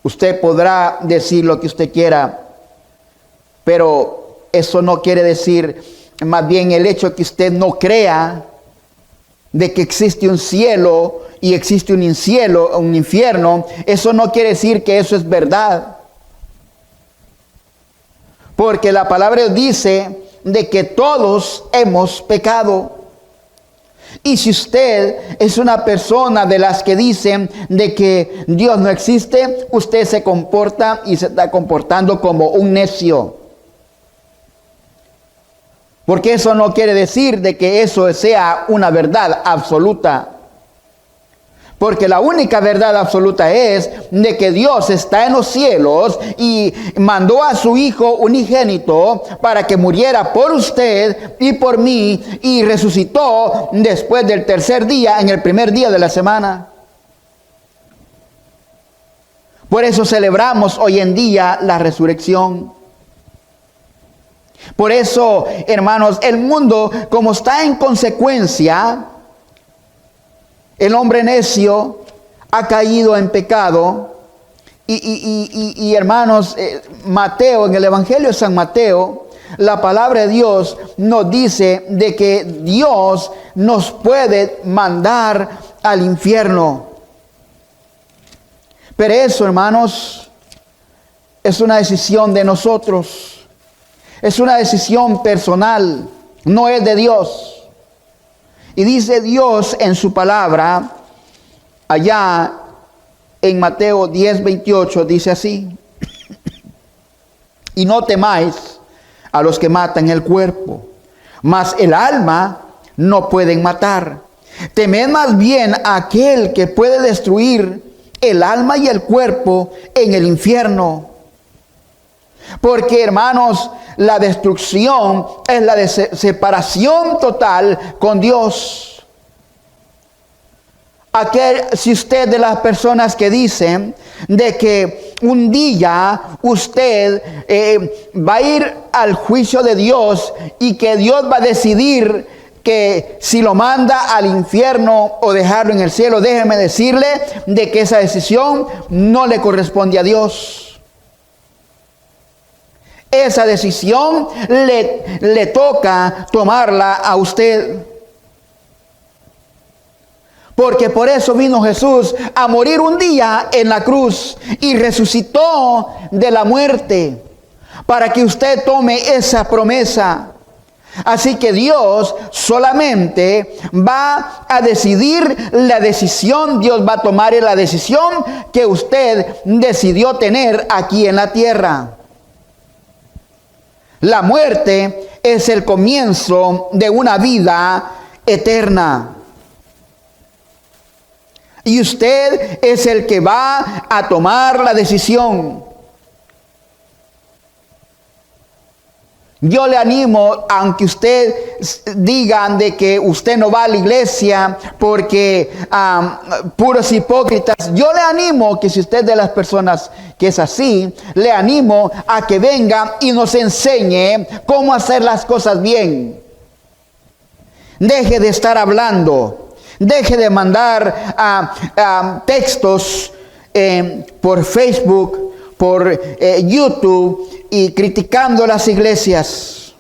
Usted podrá decir lo que usted quiera, pero eso no quiere decir, más bien el hecho de que usted no crea de que existe un cielo y existe un infierno, eso no quiere decir que eso es verdad. Porque la palabra dice de que todos hemos pecado. Y si usted es una persona de las que dicen de que Dios no existe, usted se comporta y se está comportando como un necio. Porque eso no quiere decir de que eso sea una verdad absoluta. Porque la única verdad absoluta es de que Dios está en los cielos y mandó a su Hijo unigénito para que muriera por usted y por mí y resucitó después del tercer día, en el primer día de la semana. Por eso celebramos hoy en día la resurrección. Por eso, hermanos, el mundo, como está en consecuencia, el hombre necio ha caído en pecado. Y hermanos, Mateo, en el Evangelio de San Mateo, la palabra de Dios nos dice de que Dios nos puede mandar al infierno. Pero eso, hermanos, es una decisión de nosotros. Es una decisión personal, no es de Dios. Y dice Dios en su palabra, allá en Mateo 10:28, dice así: y no temáis a los que matan el cuerpo, mas el alma no pueden matar. Temed más bien a aquel que puede destruir el alma y el cuerpo en el infierno. Porque, hermanos, la destrucción es la separación total con Dios. Si usted de las personas que dicen de que un día usted va a ir al juicio de Dios y que Dios va a decidir que si lo manda al infierno o dejarlo en el cielo, déjeme decirle de que esa decisión no le corresponde a Dios. Esa decisión le toca tomarla a usted. Porque por eso vino Jesús a morir un día en la cruz y resucitó de la muerte, para que usted tome esa promesa. Así que Dios solamente va a decidir la decisión, Dios va a tomar la decisión que usted decidió tener aquí en la tierra. La muerte es el comienzo de una vida eterna. Y usted es el que va a tomar la decisión. Yo le animo, aunque usted digan de que usted no va a la iglesia porque puros hipócritas, yo le animo que si usted es de las personas que es así, le animo a que venga y nos enseñe cómo hacer las cosas bien. Deje de estar hablando, deje de mandar textos por Facebook, por YouTube, y criticando las iglesias.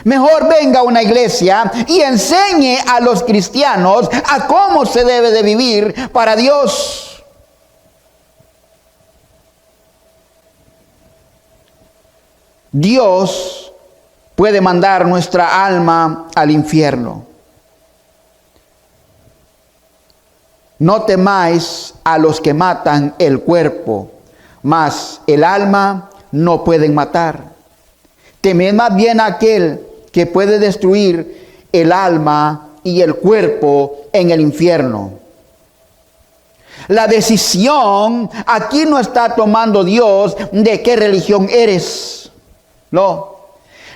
Mejor venga a una iglesia y enseñe a los cristianos a cómo se debe de vivir para Dios. Dios puede mandar nuestra alma al infierno. No temáis a los que matan el cuerpo, mas el alma no pueden matar. Temed más bien a aquel que puede destruir el alma y el cuerpo en el infierno. La decisión aquí no está tomando Dios de qué religión eres. No.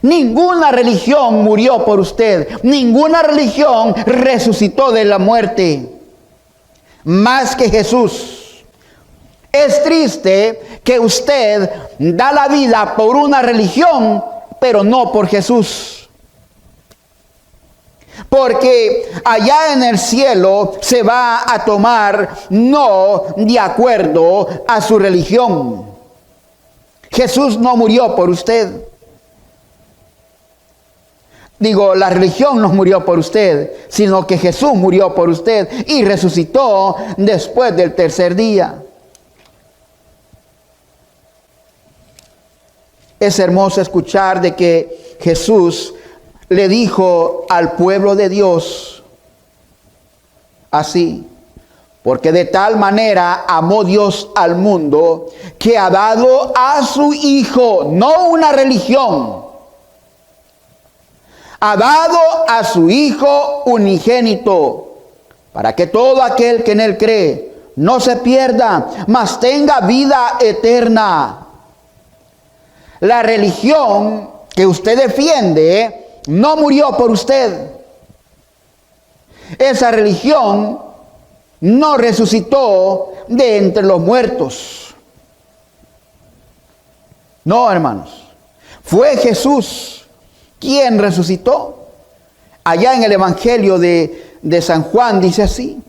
Ninguna religión murió por usted. Ninguna religión resucitó de la muerte más que Jesús. Es triste que usted da la vida por una religión, pero no por Jesús. porque allá en el cielo se va a tomar no de acuerdo a su religión. Jesús no murió por usted. Digo, la religión no murió por usted, sino que Jesús murió por usted y resucitó después del tercer día. Es hermoso escuchar de que Jesús le dijo al pueblo de Dios así: porque de tal manera amó Dios al mundo que ha dado a su Hijo, no una religión, ha dado a su Hijo unigénito, para que todo aquel que en él cree no se pierda, mas tenga vida eterna. La religión que usted defiende no murió por usted. Esa religión no resucitó de entre los muertos. No, hermanos. Fue Jesús quien resucitó. Allá en el Evangelio de San Juan dice así: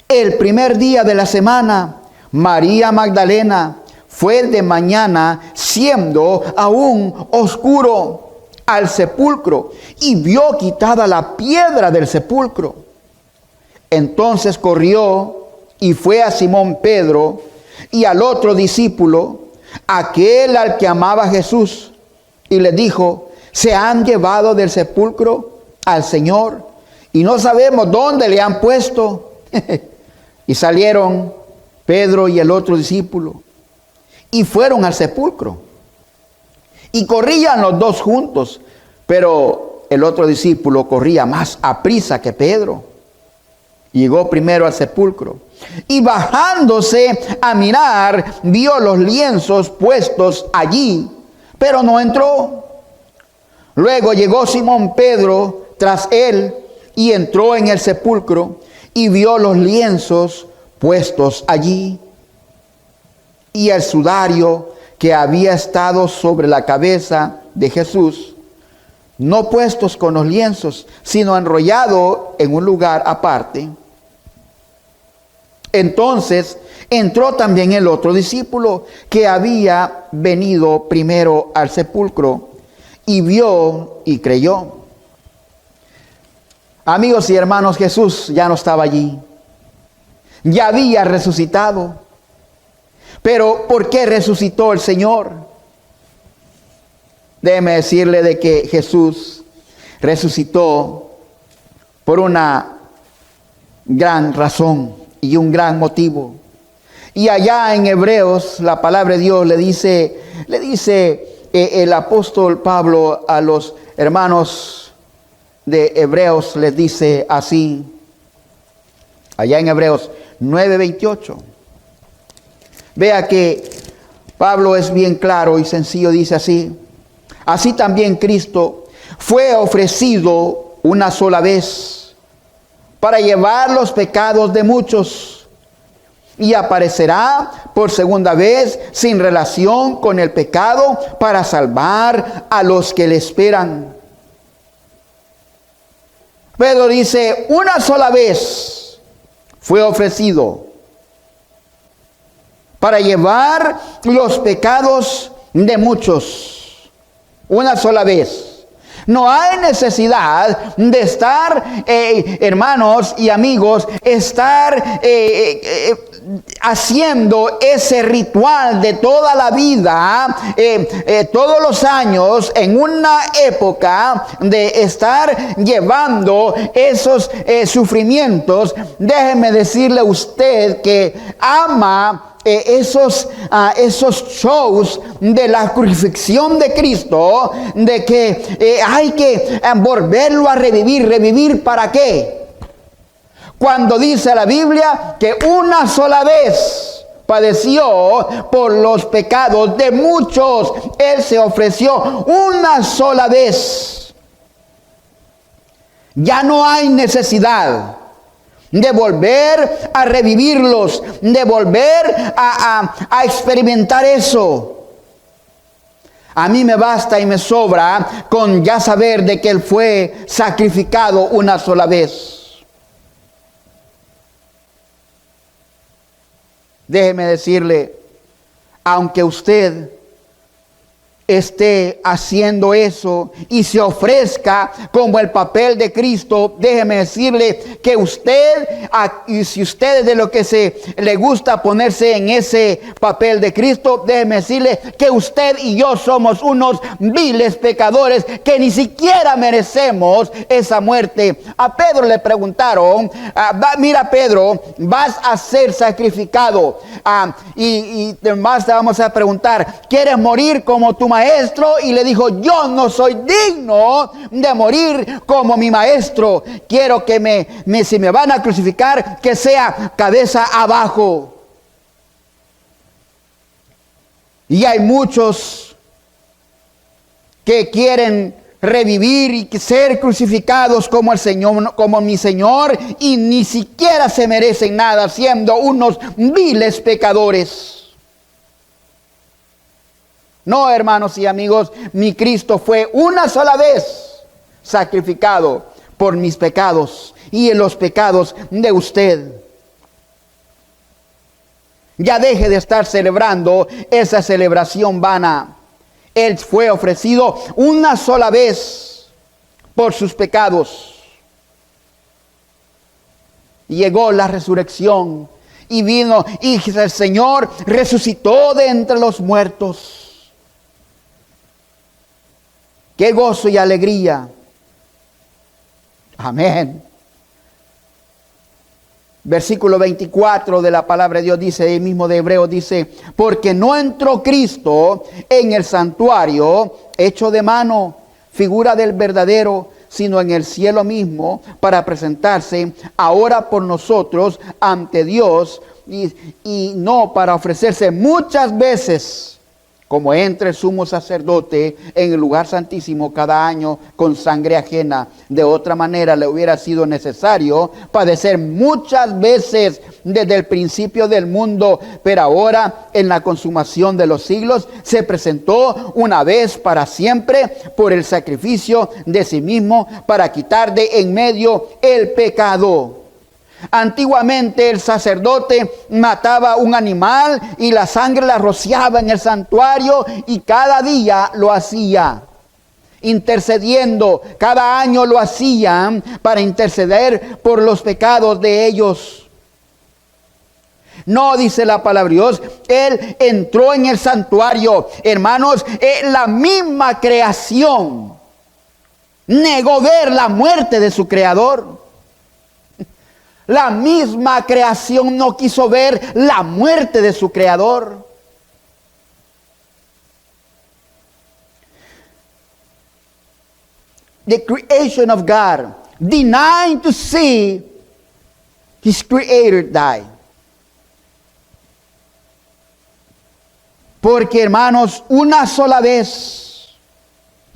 el primer día de la semana, María Magdalena fue de mañana, siendo aún oscuro, al sepulcro y vio quitada la piedra del sepulcro. Entonces corrió y fue a Simón Pedro y al otro discípulo, aquel al que amaba Jesús, y le dijo: se han llevado del sepulcro al Señor y no sabemos dónde le han puesto. Y salieron Pedro y el otro discípulo y fueron al sepulcro. Y corrían los dos juntos, pero el otro discípulo corría más aprisa que Pedro. Llegó primero al sepulcro y bajándose a mirar, vio los lienzos puestos allí, pero no entró. Luego llegó Simón Pedro tras él y entró en el sepulcro y vio los lienzos puestos allí y el sudario que había estado sobre la cabeza de Jesús, no puestos con los lienzos, sino enrollado en un lugar aparte. Entonces entró también el otro discípulo que había venido primero al sepulcro y vio y creyó. Amigos y hermanos, Jesús ya no estaba allí. Ya había resucitado. Pero ¿por qué resucitó el Señor? Déjeme decirle de que Jesús resucitó por una gran razón y un gran motivo. Y allá en Hebreos, la palabra de Dios le dice el apóstol Pablo a los hermanos de Hebreos, les dice así, allá en Hebreos 9:28. Vea que Pablo es bien claro y sencillo, dice así: así también Cristo fue ofrecido una sola vez para llevar los pecados de muchos, y aparecerá por segunda vez sin relación con el pecado para salvar a los que le esperan. Pedro dice: una sola vez fue ofrecido para llevar los pecados de muchos. Una sola vez. No hay necesidad de estar, hermanos y amigos, estar haciendo ese ritual de toda la vida, todos los años, en una época de estar llevando esos sufrimientos. Déjeme decirle a usted que ama esos shows de la crucifixión de Cristo, de que hay que volverlo a revivir. ¿Revivir para qué? Cuando dice la Biblia que una sola vez padeció por los pecados de muchos, Él se ofreció una sola vez. Ya no hay necesidad de volver a revivirlos, de volver a experimentar eso. A mí me basta y me sobra con ya saber de que Él fue sacrificado una sola vez. Déjeme decirle, aunque usted esté haciendo eso y se ofrezca como el papel de Cristo, déjeme decirle que usted, y si usted es de lo que le gusta ponerse en ese papel de Cristo, déjeme decirle que usted y yo somos unos viles pecadores que ni siquiera merecemos esa muerte. A Pedro le preguntaron, mira Pedro, vas a ser sacrificado, y además te vamos a preguntar, ¿quieres morir como tu maestro? Y le dijo, yo no soy digno de morir como mi maestro. Quiero que si me van a crucificar, que sea cabeza abajo. Y hay muchos que quieren revivir y ser crucificados como el Señor, como mi Señor, y ni siquiera se merecen nada, siendo unos viles pecadores. No, hermanos y amigos, mi Cristo fue una sola vez sacrificado por mis pecados y en los pecados de usted. Ya deje de estar celebrando esa celebración vana. Él fue ofrecido una sola vez por sus pecados. Llegó la resurrección y vino, y el Señor resucitó de entre los muertos. ¡Qué gozo y alegría! Amén. Versículo 24 de la palabra de Dios dice, ahí mismo de Hebreos dice, porque no entró Cristo en el santuario hecho de mano, figura del verdadero, sino en el cielo mismo, para presentarse ahora por nosotros ante Dios, y no para ofrecerse muchas veces, como entra el sumo sacerdote en el lugar santísimo cada año con sangre ajena. De otra manera le hubiera sido necesario padecer muchas veces desde el principio del mundo, pero ahora en la consumación de los siglos se presentó una vez para siempre por el sacrificio de sí mismo para quitar de en medio el pecado. Antiguamente el sacerdote mataba un animal y la sangre la rociaba en el santuario, y cada día lo hacía, intercediendo. Cada año lo hacían para interceder por los pecados de ellos. No, dice la palabra de Dios, Él entró en el santuario. Hermanos, la misma creación negó ver la muerte de su creador. La misma creación no quiso ver la muerte de su creador. The creation of God denying to see His creator die. Porque, hermanos, una sola vez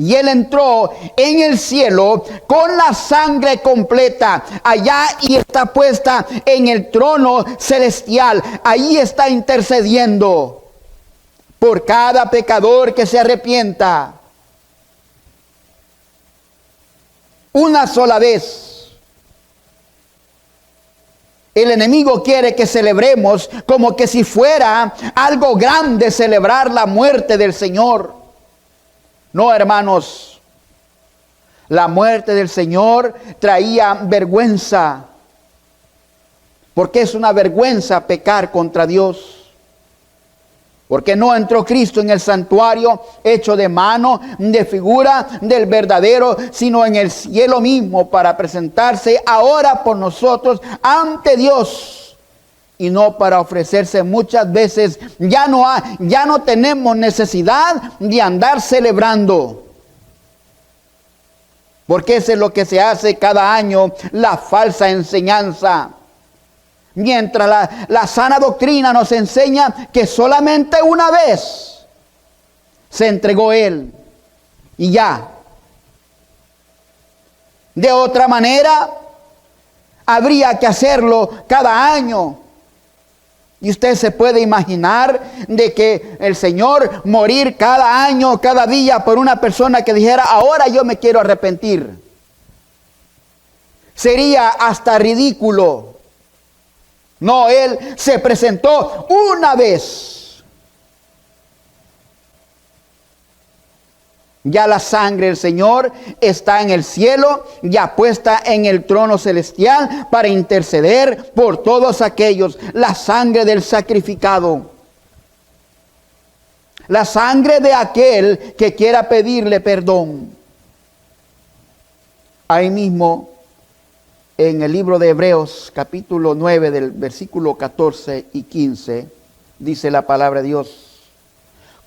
y Él entró en el cielo con la sangre completa allá, y está puesta en el trono celestial. Ahí está intercediendo por cada pecador que se arrepienta. Una sola vez. El enemigo quiere que celebremos como que si fuera algo grande celebrar la muerte del Señor. No, hermanos, la muerte del Señor traía vergüenza, porque es una vergüenza pecar contra Dios. Porque no entró Cristo en el santuario hecho de mano, de figura del verdadero, sino en el cielo mismo, para presentarse ahora por nosotros ante Dios. Y no para ofrecerse muchas veces. Ya no tenemos necesidad de andar celebrando. Porque eso es lo que se hace cada año, la falsa enseñanza. Mientras la sana doctrina nos enseña que solamente una vez se entregó Él. Y ya. De otra manera, habría que hacerlo cada año. Y usted se puede imaginar de que el Señor morir cada año, cada día por una persona que dijera, ahora yo me quiero arrepentir. Sería hasta ridículo. No, Él se presentó una vez. Ya la sangre del Señor está en el cielo, ya puesta en el trono celestial para interceder por todos aquellos. La sangre del sacrificado. La sangre de aquel que quiera pedirle perdón. Ahí mismo, en el libro de Hebreos, capítulo 9, del versículo 14 y 15, dice la palabra de Dios.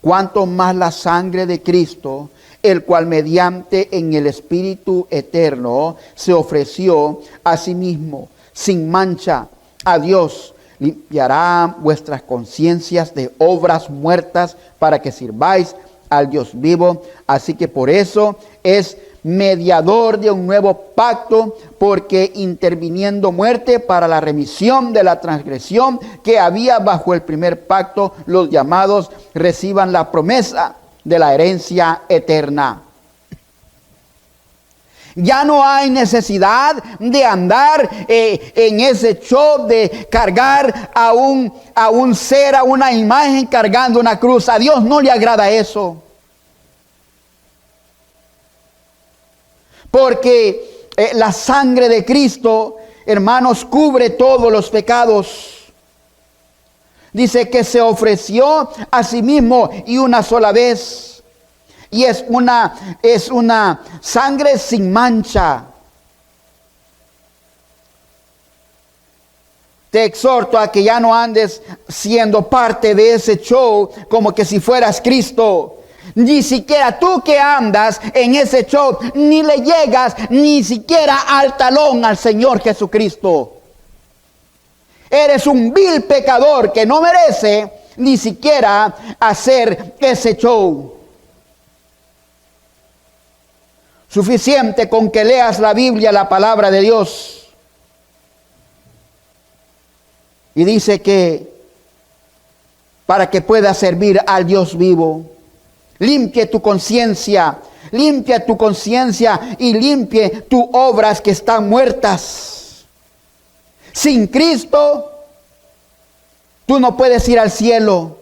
Cuanto más la sangre de Cristo, el cual mediante en el Espíritu eterno se ofreció a sí mismo, sin mancha, a Dios, limpiará vuestras conciencias de obras muertas para que sirváis al Dios vivo. Así que por eso es mediador de un nuevo pacto, porque interviniendo muerte para la remisión de la transgresión que había bajo el primer pacto, los llamados reciban la promesa de la herencia eterna. Ya no hay necesidad de andar en ese show de cargar a un ser, a una imagen cargando una cruz. A Dios no le agrada eso. Porque la sangre de Cristo, hermanos, cubre todos los pecados. Dice que se ofreció a sí mismo y una sola vez. Y es una sangre sin mancha. Te exhorto a que ya no andes siendo parte de ese show como que si fueras Cristo. Ni siquiera tú que andas en ese show, ni le llegas ni siquiera al talón al Señor Jesucristo. Eres un vil pecador que no merece ni siquiera hacer ese show. Suficiente con que leas la Biblia, la palabra de Dios. Y dice que para que puedas servir al Dios vivo, limpie tu conciencia, limpia tu conciencia y limpie tus obras que están muertas. Sin Cristo, tú no puedes ir al cielo.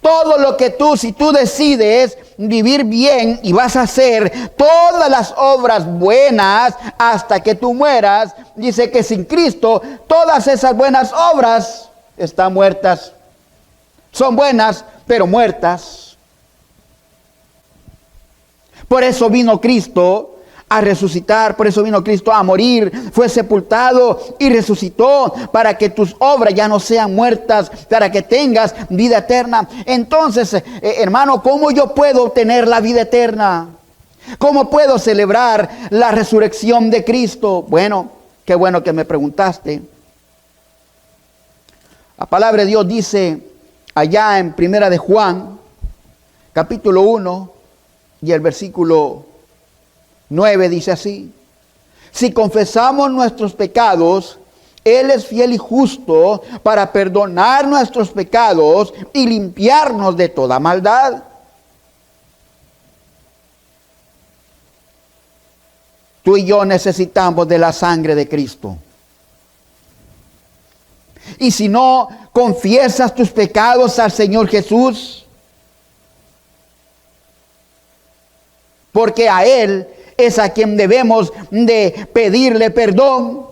Todo lo que si tú decides vivir bien y vas a hacer todas las obras buenas hasta que tú mueras, dice que sin Cristo todas esas buenas obras están muertas. Son buenas, pero muertas. Por eso vino Cristo a resucitar, por eso vino Cristo a morir, fue sepultado y resucitó para que tus obras ya no sean muertas, para que tengas vida eterna. Entonces, hermano, ¿cómo yo puedo obtener la vida eterna? ¿Cómo puedo celebrar la resurrección de Cristo? Bueno, qué bueno que me preguntaste. La palabra de Dios dice allá en Primera de Juan, capítulo 1 y el versículo 9 dice así: si confesamos nuestros pecados, Él es fiel y justo para perdonar nuestros pecados y limpiarnos de toda maldad. Tú y yo necesitamos de la sangre de Cristo. Y si no confiesas tus pecados al Señor Jesús, porque a Él es a quien debemos de pedirle perdón,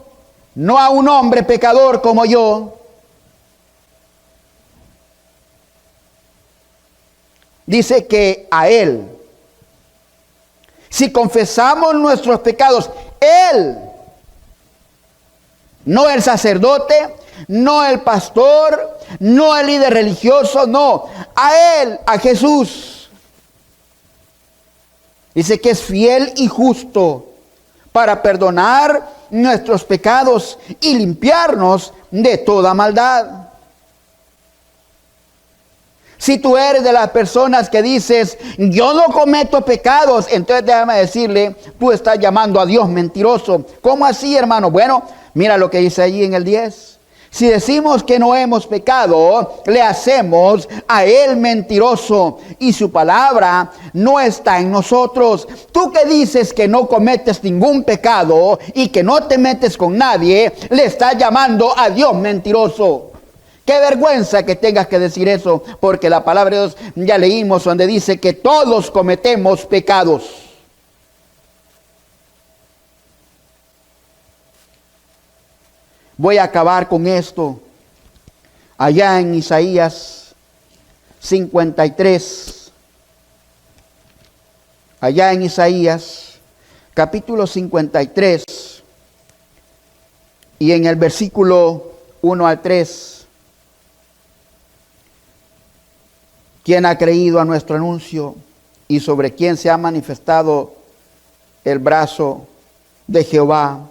no a un hombre pecador como yo. Dice que a Él, si confesamos nuestros pecados, Él, no el sacerdote, no el pastor, no el líder religioso, no, a Él, a Jesús. Dice que es fiel y justo para perdonar nuestros pecados y limpiarnos de toda maldad. Si tú eres de las personas que dices, yo no cometo pecados, entonces déjame decirle, tú estás llamando a Dios mentiroso. ¿Cómo así, hermano? Bueno, mira lo que dice allí en el 10. Si decimos que no hemos pecado, le hacemos a Él mentiroso y su palabra no está en nosotros. Tú que dices que no cometes ningún pecado y que no te metes con nadie, le estás llamando a Dios mentiroso. Qué vergüenza que tengas que decir eso, porque la palabra de Dios ya leímos donde dice que todos cometemos pecados. Voy a acabar con esto. Allá en Isaías 53. Allá en Isaías capítulo 53. Y en el versículo 1 al 3. ¿Quién ha creído a nuestro anuncio y sobre quién se ha manifestado el brazo de Jehová?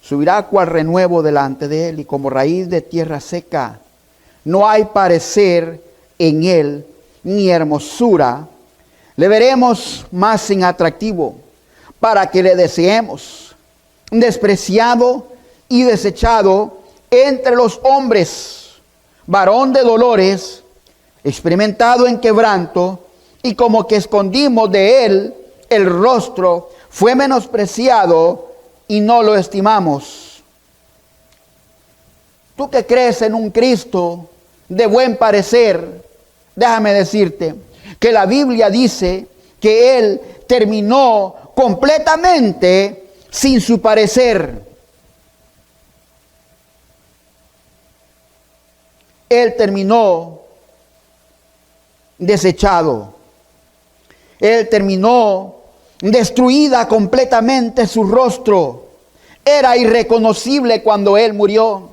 Subirá cual renuevo delante de él y como raíz de tierra seca. No hay parecer en él ni hermosura. Le veremos más sin atractivo para que le deseemos. Despreciado y desechado entre los hombres. Varón de dolores, experimentado en quebranto, y como que escondimos de él el rostro, fue menospreciado y no lo estimamos. Tú que crees en un Cristo de buen parecer, déjame decirte que la Biblia dice que Él terminó completamente sin su parecer. Él terminó desechado. Él terminó destruida completamente su rostro. Era irreconocible cuando Él murió.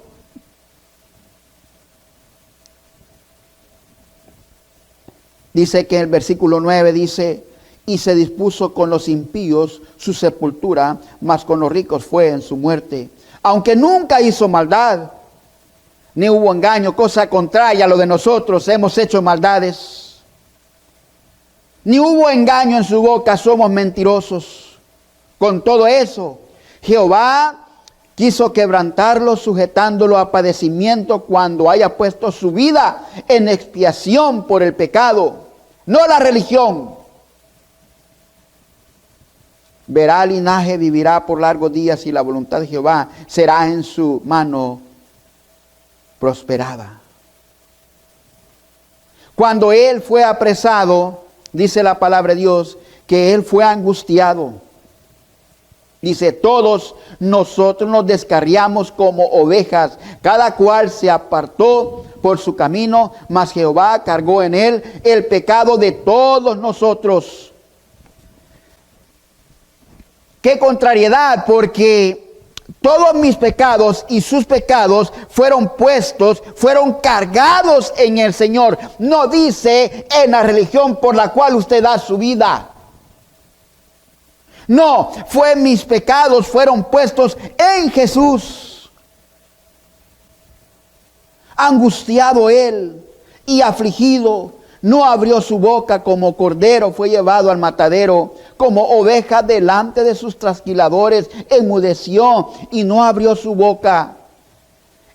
Dice que en el versículo 9 dice, y se dispuso con los impíos su sepultura, mas con los ricos fue en su muerte. Aunque nunca hizo maldad, ni hubo engaño, cosa contraria a lo de nosotros, hemos hecho maldades. Ni hubo engaño en su boca, somos mentirosos. Con todo eso, Jehová quiso quebrantarlo, sujetándolo a padecimiento cuando haya puesto su vida en expiación por el pecado, no la religión. Verá linaje, vivirá por largos días y la voluntad de Jehová será en su mano prosperada. Cuando él fue apresado, dice la palabra de Dios que él fue angustiado. Dice, todos nosotros nos descarriamos como ovejas, cada cual se apartó por su camino, mas Jehová cargó en él el pecado de todos nosotros. Qué contrariedad, porque todos mis pecados y sus pecados fueron puestos, fueron cargados en el Señor. No dice en la religión por la cual usted da su vida. No, mis pecados fueron puestos en Jesús. Angustiado él y afligido, no abrió su boca, como cordero fue llevado al matadero, como oveja delante de sus trasquiladores, enmudeció y no abrió su boca.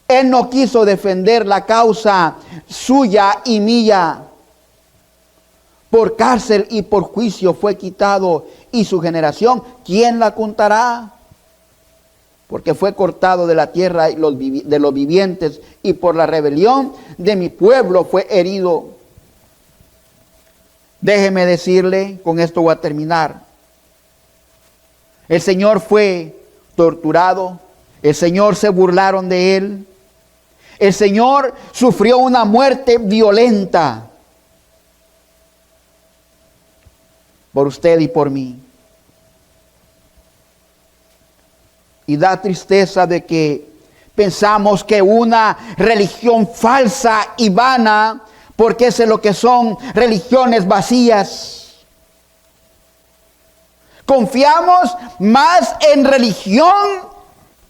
Él no quiso defender la causa suya y mía. Por cárcel y por juicio fue quitado, y su generación, ¿quién la contará? Porque fue cortado de la tierra de los vivientes, y por la rebelión de mi pueblo fue herido. Déjeme decirle, con esto voy a terminar. El Señor fue torturado, el Señor se burlaron de él, el Señor sufrió una muerte violenta por usted y por mí. Y da tristeza de que pensamos que una religión falsa y vana, porque eso es lo que son, religiones vacías. Confiamos más en religión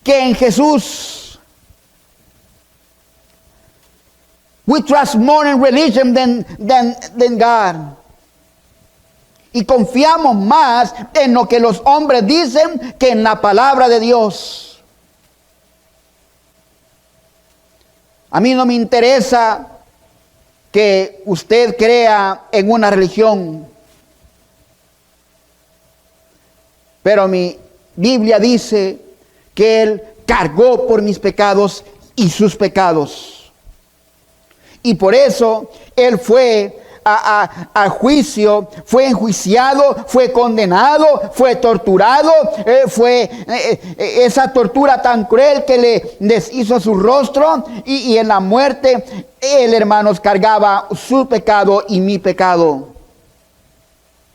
que en Jesús. We trust more in religion than God. Y confiamos más en lo que los hombres dicen que en la palabra de Dios. A mí no me interesa que usted crea en una religión, pero mi Biblia dice que Él cargó por mis pecados y sus pecados. Y por eso Él fue a juicio, fue enjuiciado, fue condenado, fue torturado, fue esa tortura tan cruel que le deshizo su rostro, y en la muerte Él, hermanos, cargaba su pecado y mi pecado.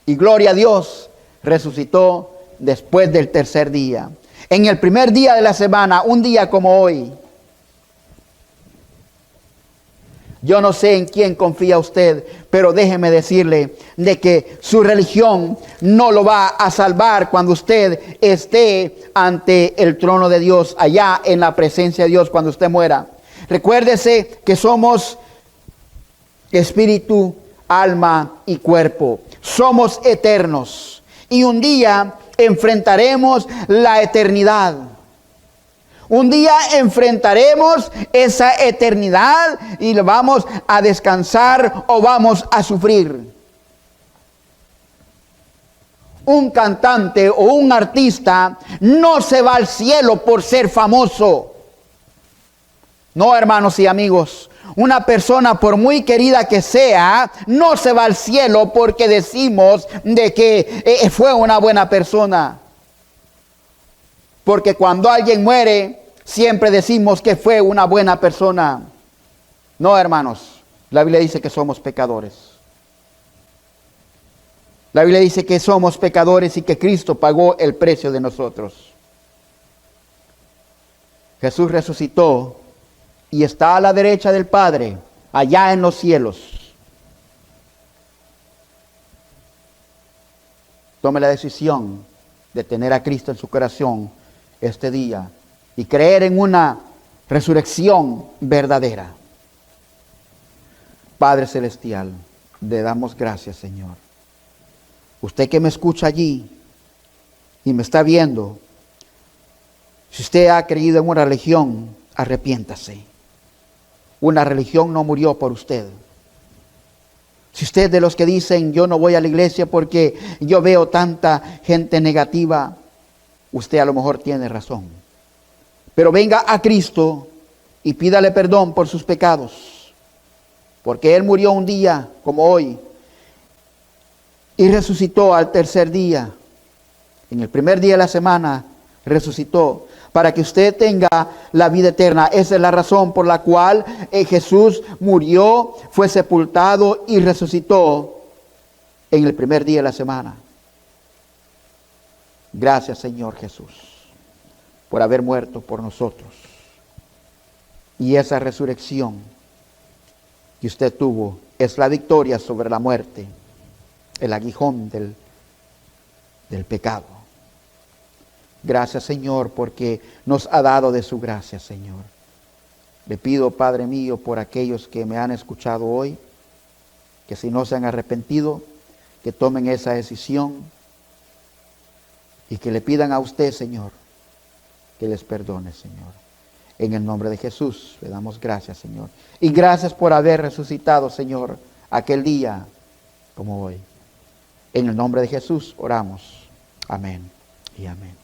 Y gloria a Dios, resucitó después del tercer día. En el primer día de la semana, un día como hoy. Yo no sé en quién confía usted, pero déjeme decirle de que su religión no lo va a salvar cuando usted esté ante el trono de Dios, allá en la presencia de Dios, cuando usted muera. Recuérdese que somos espíritu, alma y cuerpo. Somos eternos y un día enfrentaremos la eternidad. Un día enfrentaremos esa eternidad y vamos a descansar o vamos a sufrir. Un cantante o un artista no se va al cielo por ser famoso. No, hermanos y amigos. Una persona, por muy querida que sea, no se va al cielo porque decimos de que fue una buena persona. Porque cuando alguien muere, siempre decimos que fue una buena persona. No, hermanos, la Biblia dice que somos pecadores. La Biblia dice que somos pecadores y que Cristo pagó el precio de nosotros. Jesús resucitó y está a la derecha del Padre, allá en los cielos. Tome la decisión de tener a Cristo en su corazón este día y creer en una resurrección verdadera. Padre Celestial, le damos gracias, Señor. Usted que me escucha allí y me está viendo, si usted ha creído en una religión, arrepiéntase. Una religión no murió por usted. Si usted es de los que dicen, yo no voy a la iglesia porque yo veo tanta gente negativa, usted a lo mejor tiene razón. Pero venga a Cristo y pídale perdón por sus pecados. Porque Él murió un día como hoy y resucitó al tercer día. En el primer día de la semana resucitó para que usted tenga la vida eterna. Esa es la razón por la cual Jesús murió, fue sepultado y resucitó en el primer día de la semana. Gracias, Señor Jesús, por haber muerto por nosotros. Y esa resurrección que usted tuvo es la victoria sobre la muerte, el aguijón del pecado. Gracias, Señor, porque nos ha dado de su gracia, Señor. Le pido, Padre mío, por aquellos que me han escuchado hoy, que si no se han arrepentido, que tomen esa decisión y que le pidan a usted, Señor, que les perdone, Señor. En el nombre de Jesús le damos gracias, Señor. Y gracias por haber resucitado, Señor, aquel día como hoy. En el nombre de Jesús oramos. Amén y amén.